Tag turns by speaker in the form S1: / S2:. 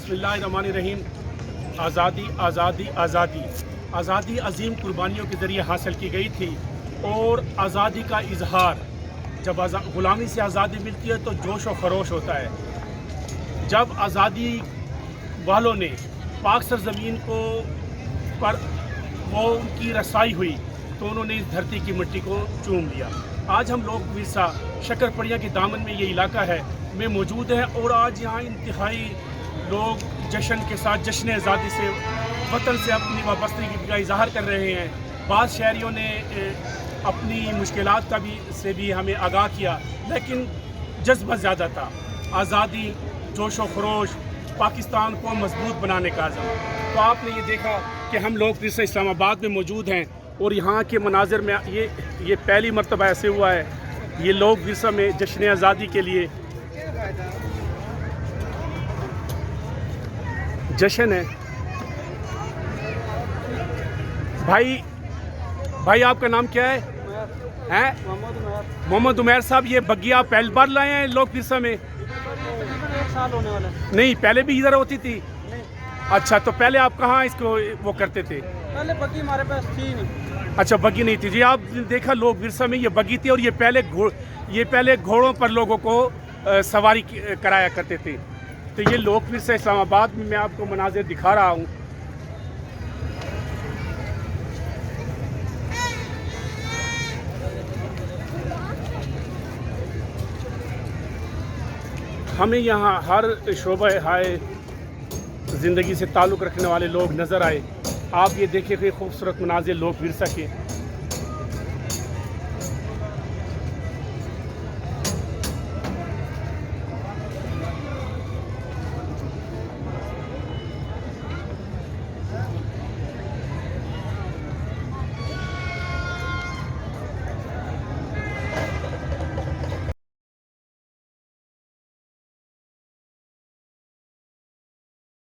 S1: बिस्मिल्लाहिर्रहमानिर्रहीम। आज़ादी आज़ादी आज़ादी आज़ादी अजीम कुर्बानियों के ज़रिए हासिल की गई थी और आज़ादी का इजहार जब ग़ुलामी से आज़ादी मिलती है तो जोश और खरोश होता है। जब आज़ादी वालों ने पाक सरज़मीन को पर वो उनकी रसाई हुई तो उन्होंने इस धरती की मिट्टी को चूम लिया। आज हम लोग विरसा शक्करपड़िया के दामन में ये इलाका है में मौजूद हैं और आज यहाँ इंतहाई लोग जश्न के साथ जश्न आज़ादी से वतन से अपनी वाबस्तगी का इजहार कर रहे हैं। बाद शहरियों ने अपनी मुश्किलात का से भी हमें आगाह किया, लेकिन जज्बा ज़्यादा था। आज़ादी, जोश व खरोश, पाकिस्तान को मजबूत बनाने का आज़म। तो आपने ये देखा कि हम लोग विरसा इस्लामाबाद में मौजूद हैं और यहाँ के मनाजिर में ये पहली मरतबा ऐसे हुआ है, ये लोग विरसा में जश्न आज़ादी के लिए जश्न है। भाई आपका नाम क्या है? मोहम्मद उमैर साहब, ये बग्गी आप पहली बार लाए हैं लोग विरसा में?
S2: 1 साल होने वाला है।
S1: नहीं, पहले भी इधर होती थी?
S2: नहीं।
S1: अच्छा, तो पहले आप कहाँ इसको वो करते थे?
S2: पहले बग्गी हमारे पास थी नहीं।
S1: अच्छा, बग्गी नहीं थी जी। आप देखा लोग विरसा में ये बग्गी थी और ये पहले घोड़ों पर लोगों को सवारी कराया करते थे। तो ये लोग विरसा इस्लामाबाद में मैं आपको मनाजिर दिखा रहा हूँ। हमें यहाँ हर शोबा हाय ज़िंदगी से ताल्लुक़ रखने वाले लोग नज़र आए। आप ये देखिए कि खूबसूरत मनाजिर लोग विरसा के।